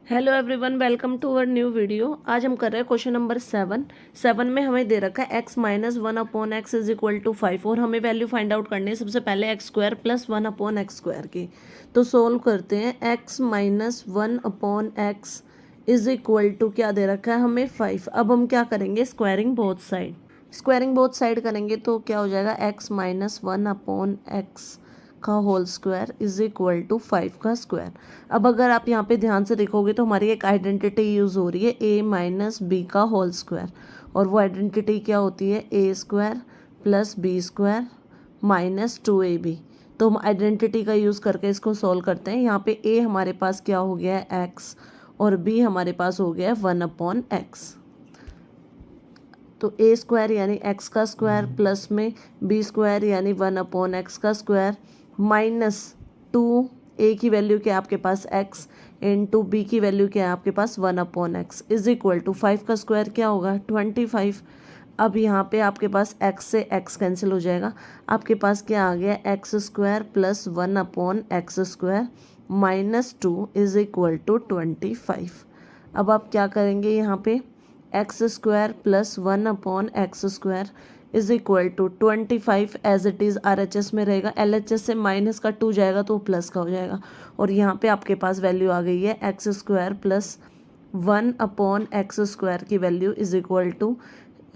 Hello everyone, welcome to our new video. आज हम कर रहे हैं क्वेश्चन नंबर 7 में हमें दे रखा है x minus 1/x is equal to 5 और हमें वैल्यू फाइंड आउट करनी है सबसे पहले x square plus 1/x square की। तो सोल्व करते हैं। x minus 1/x is equal to क्या दे रखा है हमें 5। अब हम क्या करेंगे, स्क्वायरिंग बोथ साइड करेंगे तो क्या हो जाएगा x माइनस 1/x का whole square is equal to 5 का स्क्वायर। अब अगर आप यहाँ पे ध्यान से देखोगे तो हमारी एक आइडेंटिटी यूज़ हो रही है a माइनस बी का होल स्क्वायर, और वो आइडेंटिटी क्या होती है a square plus B square minus 2ab। तो हम आइडेंटिटी का यूज़ करके इसको सॉल्व करते हैं। यहाँ पे a हमारे पास क्या हो गया है x और b हमारे पास हो गया है 1/x। तो a स्क्वायर यानी x का स्क्वायर प्लस में b स्क्वायर यानी 1/x का स्क्वायर माइनस 2 a की वैल्यू क्या है आपके पास x इंटू b की वैल्यू क्या है आपके पास 1/x इज इक्वल टू 5 का स्क्वायर क्या होगा 25। अब यहाँ पे आपके पास x से x कैंसिल हो जाएगा, आपके पास क्या आ गया x square plus 1/x square minus 2 is equal to 25। अब आप क्या करेंगे, यहाँ पे X square plus 1/x square is equal to 25 as it is RHS में रहेगा, LHS से माइनस का 2 जाएगा तो प्लस का हो जाएगा। और यहाँ पे आपके पास वैल्यू आ गई है X square plus 1/x square की वैल्यू इज इक्वल टू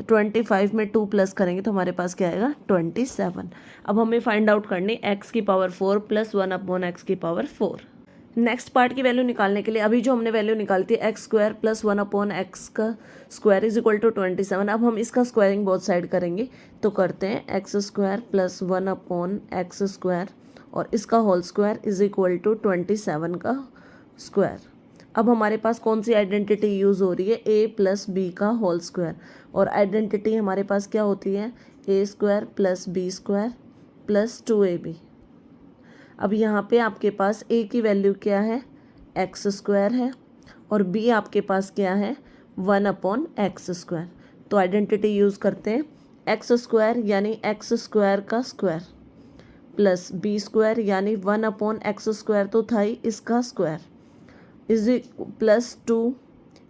25 में 2 प्लस करेंगे तो हमारे पास क्या आएगा 27। अब हमें फाइंड आउट करनी x की पावर 4 प्लस 1/x की पावर 4। नेक्स्ट पार्ट की वैल्यू निकालने के लिए अभी जो हमने वैल्यू निकाली थी एक्स स्क्वायर प्लस 1/x का स्क्वायर इज इक्वल टू 27। अब हम इसका स्क्वायरिंग बोथ साइड करेंगे तो करते हैं x square plus 1/x square और इसका whole square is equal to 27 का स्क्वायर। अब हमारे पास कौन सी आइडेंटिटी यूज़ हो रही है a प्लस बी का होल स्क्वायर, और आइडेंटिटी हमारे पास क्या होती है a square plus B square plus 2ab। अब यहाँ पे आपके पास a की वैल्यू क्या है x स्क्वायर है और b आपके पास क्या है 1/x स्क्वायर। तो आइडेंटिटी यूज़ करते हैं, x स्क्वायर यानी x स्क्वायर का स्क्वायर प्लस b स्क्वायर यानी 1/x स्क्वायर तो था ही, इसका स्क्वायर इज प्लस 2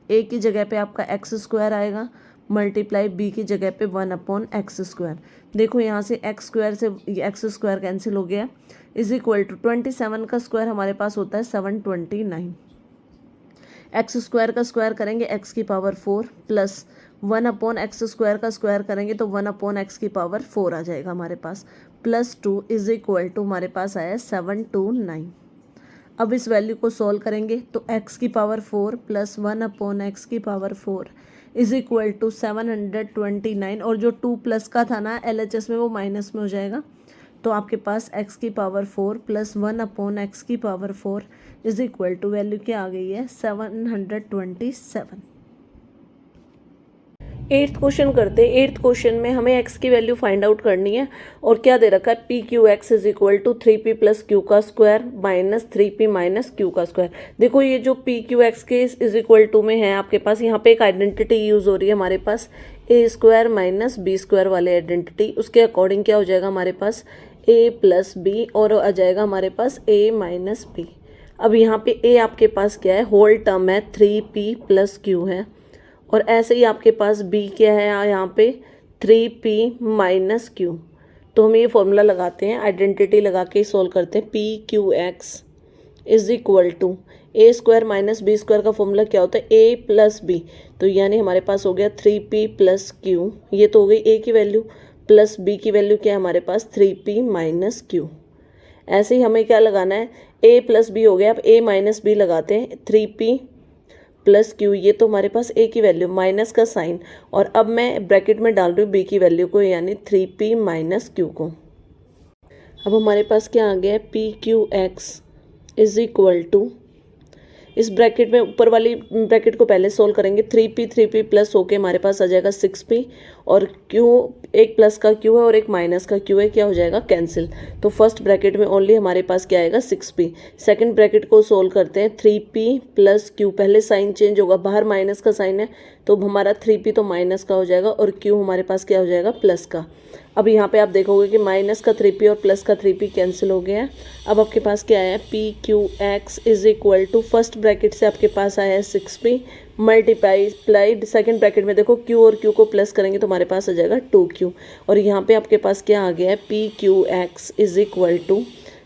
a की जगह पे आपका x स्क्वायर आएगा मल्टीप्लाई b की जगह पे 1/x स्क्वायर। देखो यहाँ से x स्क्वायर से x स्क्वायर कैंसिल हो गया इज इक्वल टू 27 का स्क्वायर हमारे पास होता है 729। एक्स स्क्वायर का स्क्वायर करेंगे x की पावर 4 प्लस 1/x स्क्वायर का स्क्वायर करेंगे तो 1/x की पावर 4 आ जाएगा हमारे पास प्लस 2 इज इक्वल टू हमारे पास आया 729। अब इस वैल्यू को सॉल्व करेंगे तो x की पावर 4 प्लस 1/x की पावर 4 इज इक्वल टू 729, और जो 2 प्लस का था ना LHS में वो माइनस में हो जाएगा। तो आपके पास x की पावर 4 प्लस 1/x की power 4 is equal to value क्या आ गई है 727। एट्थ क्वेश्चन करते हैं। एट्थ क्वेश्चन में हमें x की वैल्यू फाइंड आउट करनी है और क्या दे रखा है PQX is equal to 3p plus q का square minus 3p minus q का स्क्वायर। देखो ये जो PQX के इज इक्वल टू में है आपके पास, यहाँ पे एक आइडेंटिटी यूज़ हो रही है हमारे पास a square minus B square वाले आइडेंटिटी, उसके अकॉर्डिंग क्या हो जाएगा हमारे पास a प्लस बी और आ जाएगा हमारे पास a माइनस बी। अब यहाँ पे a आपके पास क्या है होल टर्म है 3p प्लस क्यू है, और ऐसे ही आपके पास b क्या है यहाँ पे 3p माइनस क्यू। तो हम ये फॉर्मूला लगाते हैं, आइडेंटिटी लगा के सॉल्व करते हैं। PQX is equal to a square minus B square का फॉर्मूला क्या होता है a प्लस बी, तो यानी हमारे पास हो गया 3p प्लस क्यू, ये तो हो गई a की वैल्यू, प्लस b की वैल्यू क्या है हमारे पास 3p माइनस क्यू। ऐसे ही हमें क्या लगाना है a प्लस बी हो गया, अब a माइनस बी लगाते हैं 3p प्लस क्यू, ये तो हमारे पास a की वैल्यू माइनस का साइन, और अब मैं ब्रैकेट में डाल रही हूँ b की वैल्यू को यानी 3p माइनस क्यू को। अब हमारे पास क्या आ गया है PQX इज इक्वल टू, इस ब्रैकेट में ऊपर वाली ब्रैकेट को पहले सोल्व करेंगे, 3p प्लस होके हमारे पास आ जाएगा 6p, और q एक प्लस का q है और एक माइनस का q है, क्या हो जाएगा कैंसिल। तो फर्स्ट ब्रैकेट में ओनली हमारे पास क्या आएगा 6p। सेकंड ब्रैकेट को सोल्व करते हैं, 3p प्लस q, पहले साइन चेंज होगा, बाहर माइनस का साइन है तो हमारा 3p तो माइनस का हो जाएगा और q हमारे पास क्या हो जाएगा, प्लस का। अब यहाँ पे आप देखोगे कि माइनस का 3p और प्लस का 3p कैंसिल हो गया है। अब आपके पास क्या आया है, P Q X is equal to first bracket से आपके पास आया है 6p मल्टीप्लाइड सेकंड ब्रैकेट में देखो q और q को प्लस करेंगे तो हमारे पास आ जाएगा 2q। और यहाँ पे आपके पास क्या आ गया है, P Q X is equal to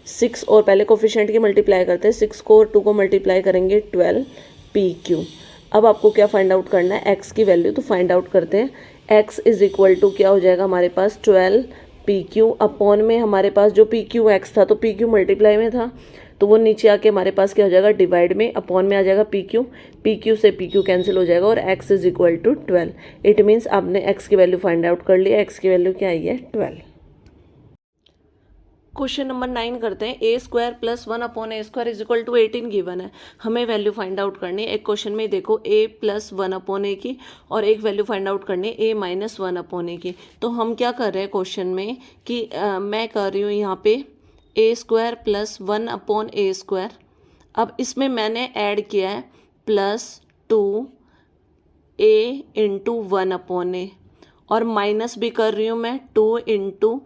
6 और पहले कोफिशिएंट की मल्टीप्लाई करते हैं, 6 को और 2 को मल्टीप्लाई करेंगे 12 पी क्यू। अब आपको क्या फाइंड आउट करना है, x की वैल्यू। तो फाइंड आउट करते हैं, x इज इक्वल टू क्या हो जाएगा हमारे पास 12 पी क्यू अपॉन में हमारे पास जो पी क्यू एक्स था तो पी क्यू मल्टीप्लाई में था तो वो नीचे आके हमारे पास क्या हो जाएगा, डिवाइड में, अपॉन में आ जाएगा पी क्यू से पी क्यू कैंसिल हो जाएगा और x is equal to 12। It means आपने x की वैल्यू फाइंड आउट कर लिया, x की वैल्यू क्या आई है 12। क्वेश्चन नंबर 9 करते हैं, a square plus 1 upon A square is equal to 18 given है, हमें वैल्यू फाइंड आउट करनी है। एक क्वेश्चन में देखो ए प्लस 1 अपॉन ए की और एक वैल्यू फाइंड आउट करनी है ए माइनस 1 अपॉन ए की। तो हम क्या कर रहे हैं क्वेश्चन में कि मैं कर रही हूँ यहाँ पे A square plus 1 upon A square. अब इसमें मैंने ऐड किया है plus 2 A into 1 upon A और माइनस भी कर रही हूँ मैं 2 into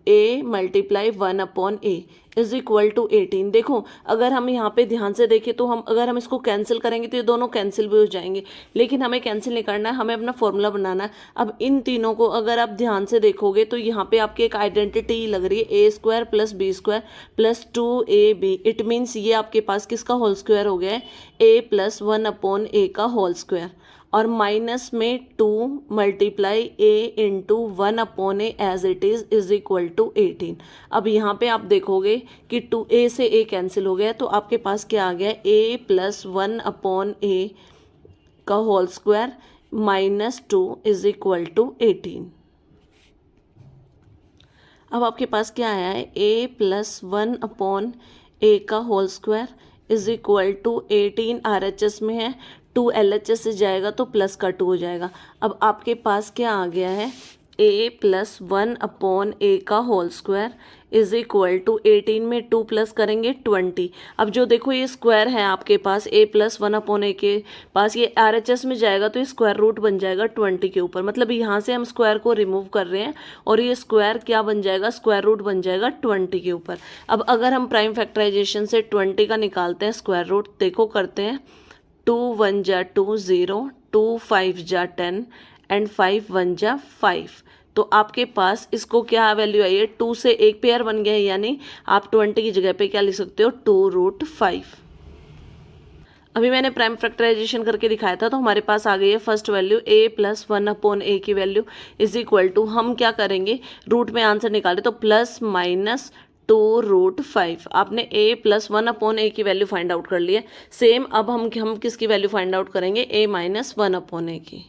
A multiply 1 upon A is equal to 18। देखो अगर हम यहाँ पे ध्यान से देखें तो अगर हम इसको कैंसिल करेंगे तो ये दोनों कैंसिल भी हो जाएंगे, लेकिन हमें कैंसिल नहीं करना है, हमें अपना फॉर्मूला बनाना है। अब इन तीनों को अगर आप ध्यान से देखोगे तो यहाँ पे आपकी एक आइडेंटिटी लग रही है, a square plus B square plus 2ab। It means ये आपके पास किसका होल स्क्वायर हो गया है, ए प्लस 1 अपॉन ए का होल स्क्वायर और माइनस में 2 multiply A into 1 upon A as it is equal to 18। अब यहाँ पे आप देखोगे कि 2a से a कैंसिल हो गया तो आपके पास क्या आ गया, a प्लस 1 अपॉन ए का whole square minus 2 is equal to 18। अब आपके पास क्या आया है, a प्लस 1 अपॉन ए का whole square is equal to 18 RHS में है, 2 LHS से जाएगा तो प्लस का 2 हो जाएगा। अब आपके पास क्या आ गया है, a प्लस 1 अपॉन ए का whole square is equal to 18 में 2 प्लस करेंगे 20। अब जो देखो ये स्क्वायर है आपके पास a प्लस 1 अपॉन ए के पास, ये RHS में जाएगा तो ये स्क्वायर रूट बन जाएगा 20 के ऊपर, मतलब यहाँ से हम स्क्वायर को रिमूव कर रहे हैं और ये स्क्वायर क्या बन जाएगा, स्क्वायर रूट बन जाएगा 20 के ऊपर। अब अगर हम प्राइम फैक्टराइजेशन से 20 का निकालते हैं स्क्वायर रूट, देखो करते हैं, 2 1 जा 2 0, 2 5 जा 10 एंड 5 1 जा 5। तो आपके पास इसको क्या वैल्यू आई है, 2 से एक पेयर बन गया है, यानी आप 20 की जगह पे क्या लिख सकते हो, 2√5। अभी मैंने प्राइम फैक्टराइजेशन करके दिखाया था तो हमारे पास आ गई है first value a plus 1 upon a की वैल्यू इज इक्वल टू, हम क्या करेंगे रूट में आंसर निकाले तो प्लस माइनस 2√5। आपने a प्लस 1 अपॉन ए की वैल्यू फाइंड आउट कर ली है। सेम अब हम किसकी वैल्यू फाइंड आउट करेंगे, a माइनस 1 अपॉन ए की।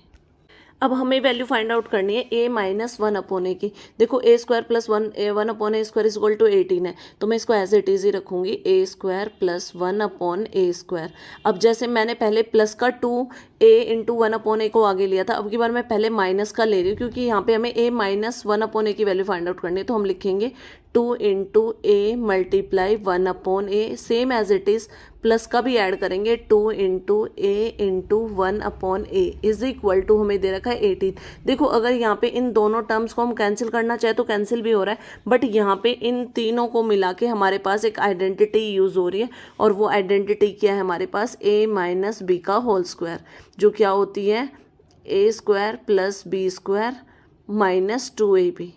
अब हमें वैल्यू फाइंड आउट करनी है a माइनस 1 अपॉन ए की। देखो a square plus 1 upon A square is equal to 18 है, तो मैं इसको एज इट इज ही रखूंगी, a square plus 1 upon A square. अब जैसे मैंने पहले प्लस का 2a इंटू 1 अपॉन ए को आगे लिया था, अब की बार मैं पहले माइनस का ले रही हूँ क्योंकि यहाँ पे हमें a माइनस 1 अपॉन ए की वैल्यू फाइंड आउट करनी है। तो हम लिखेंगे 2 into A multiply 1 upon A, same as it is, plus का भी ऐड करेंगे 2 into A into 1 upon A is equal to, हमें दे रखा है 18। देखो अगर यहाँ पे इन दोनों टर्म्स को हम कैंसिल करना चाहे तो कैंसिल भी हो रहा है, बट यहाँ पे इन तीनों को मिला के हमारे पास एक आइडेंटिटी यूज हो रही है और वो आइडेंटिटी क्या है हमारे पास, a माइनस बी का होल स्क्वायर, जो क्या होती है a square plus B square minus 2ab।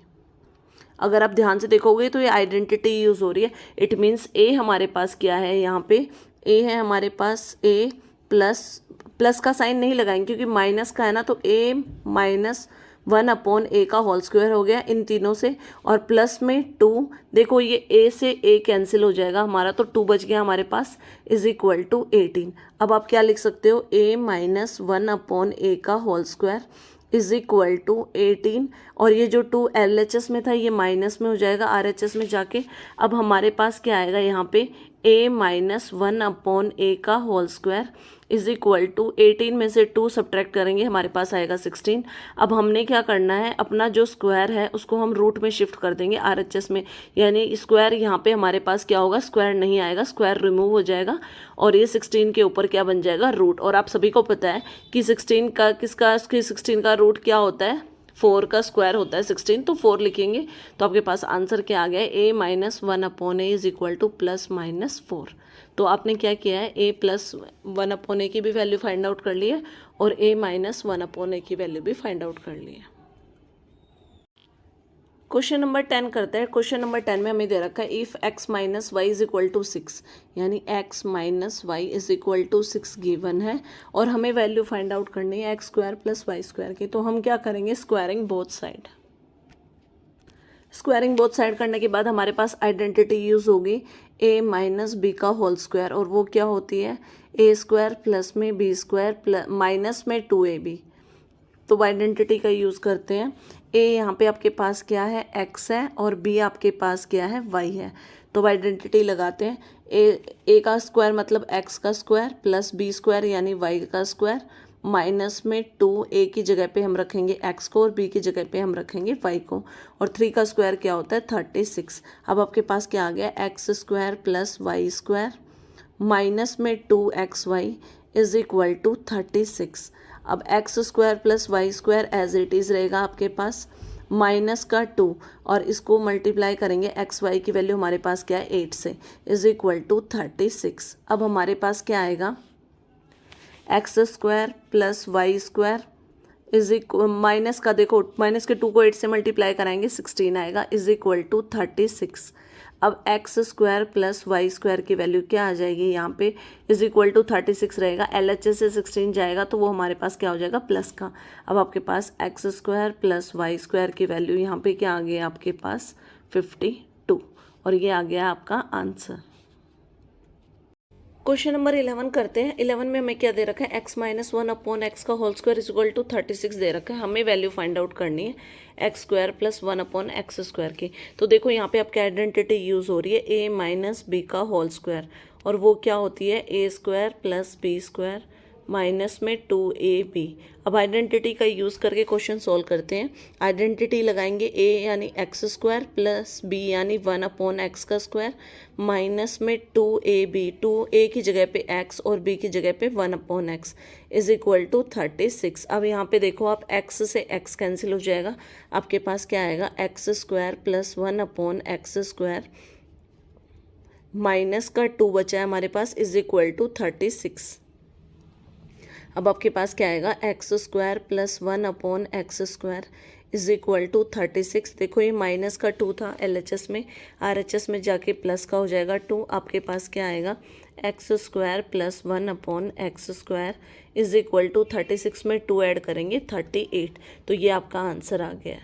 अगर आप ध्यान से देखोगे तो ये आइडेंटिटी यूज हो रही है। इट मीन्स a हमारे पास क्या है, यहाँ पे a है हमारे पास a प्लस का साइन नहीं लगाएंगे क्योंकि माइनस का है ना, तो a माइनस 1 अपॉन ए का होल स्क्वायर हो गया इन तीनों से, और प्लस में 2, देखो ये a से a कैंसिल हो जाएगा हमारा, तो 2 बच गया हमारे पास इज इक्वल टू 18। अब आप क्या लिख सकते हो, a माइनस 1 अपॉन ए का whole square is equal to 18, और ये जो 2 LHS में था ये माइनस में हो जाएगा RHS में जाके। अब हमारे पास क्या आएगा यहाँ पे, ए माइनस 1/a का whole square is equal to 18 में से 2 सब्ट्रैक्ट करेंगे, हमारे पास आएगा 16। अब हमने क्या करना है, अपना जो स्क्वायर है उसको हम रूट में शिफ्ट कर देंगे RHS में, यानी स्क्वायर यहाँ पे हमारे पास क्या होगा, स्क्वायर नहीं आएगा, स्क्वायर रिमूव हो जाएगा और ये 16 के ऊपर क्या बन जाएगा, रूट। और आप सभी को पता है कि 16 का रूट क्या होता है, 4 का स्क्वायर होता है 16, तो 4 लिखेंगे तो आपके पास आंसर क्या आ गया है, a minus 1/a is equal two plus minus 4। तो आपने क्या किया है, a प्लस 1/a की भी वैल्यू फाइंड आउट कर ली है और a माइनस 1/a की वैल्यू भी फाइंड आउट कर ली है। क्वेश्चन नंबर 10 करते हैं। क्वेश्चन नंबर 10 में हमें दे रखा है if x minus Y is equal to 6, यानी x minus Y is equal to 6 given है और हमें वैल्यू फाइंड आउट करनी है X square plus Y square की। तो हम क्या करेंगे, squaring both side. Squaring both side करने के बाद हमारे पास आइडेंटिटी यूज़ होगी a माइनस बी का होल स्क्वायर, और वो क्या होती है, a स्क्वायर प्लस में b स्क्वायर माइनस में 2ab। तो आइडेंटिटी का यूज़ करते हैं। a यहाँ पे आपके पास क्या है, x है, और b आपके पास क्या है, y है। तो आइडेंटिटी लगाते हैं, a का स्क्वायर मतलब x का स्क्वायर प्लस b स्क्वायर यानी y का स्क्वायर माइनस में 2, a की जगह पे हम रखेंगे x को और b की जगह पे हम रखेंगे y को, और 3 का स्क्वायर क्या होता है, 36। अब आपके पास क्या आ गया, x square plus Y square minus में 2xy इज इक्वल टू 36। अब x square plus Y square as it is रहेगा आपके पास, माइनस का 2 और इसको मल्टीप्लाई करेंगे, एक्स वाई की वैल्यू हमारे पास क्या है 8 से, इज इक्वल टू 36। अब हमारे पास क्या आएगा, x square plus Y square is equal minus का, देखो माइनस के 2 को 8 से मल्टीप्लाई कराएंगे 16 आएगा, इज इक्वल टू 36। अब x square plus Y square की वैल्यू क्या आ जाएगी, यहाँ पे इज इक्वल टू 36 रहेगा, LHS से 16 जाएगा तो वो हमारे पास क्या हो जाएगा, प्लस का। अब आपके पास x square plus Y square की वैल्यू यहाँ पे क्या आ गया आपके पास 52, और ये आ गया आपका आंसर। क्वेश्चन नंबर 11 करते हैं। 11 में हमें क्या दे रखा है, x माइनस 1/x का whole square is equal to 36 दे रखा है। हमें वैल्यू फाइंड आउट करनी है X square plus 1/x square की। तो देखो यहाँ पे आपकी आइडेंटिटी यूज़ हो रही है a माइनस बी का होल स्क्वायर, और वो क्या होती है a square plus B square minus में 2ab। अब आइडेंटिटी का यूज़ करके क्वेश्चन सॉल्व करते हैं। आइडेंटिटी लगाएंगे, a यानी एक्स स्क्वायर प्लस b यानी 1/x का स्क्वायर माइनस में 2ab, 2a की जगह पे x और b की जगह पे 1/x इज इक्वल टू 36। अब यहाँ पे देखो आप x से x कैंसिल हो जाएगा, आपके पास क्या आएगा, x square plus 1/x square minus का 2 बचा है हमारे पास इज इक्वल टू 36। अब आपके पास क्या आएगा, x square plus 1/x square is equal to 36। देखो ये माइनस का 2 था LHS में, RHS में जाके प्लस का हो जाएगा 2। आपके पास क्या आएगा, x square plus 1/x square is equal to 36 में 2 ऐड करेंगे 38। तो ये आपका आंसर आ गया।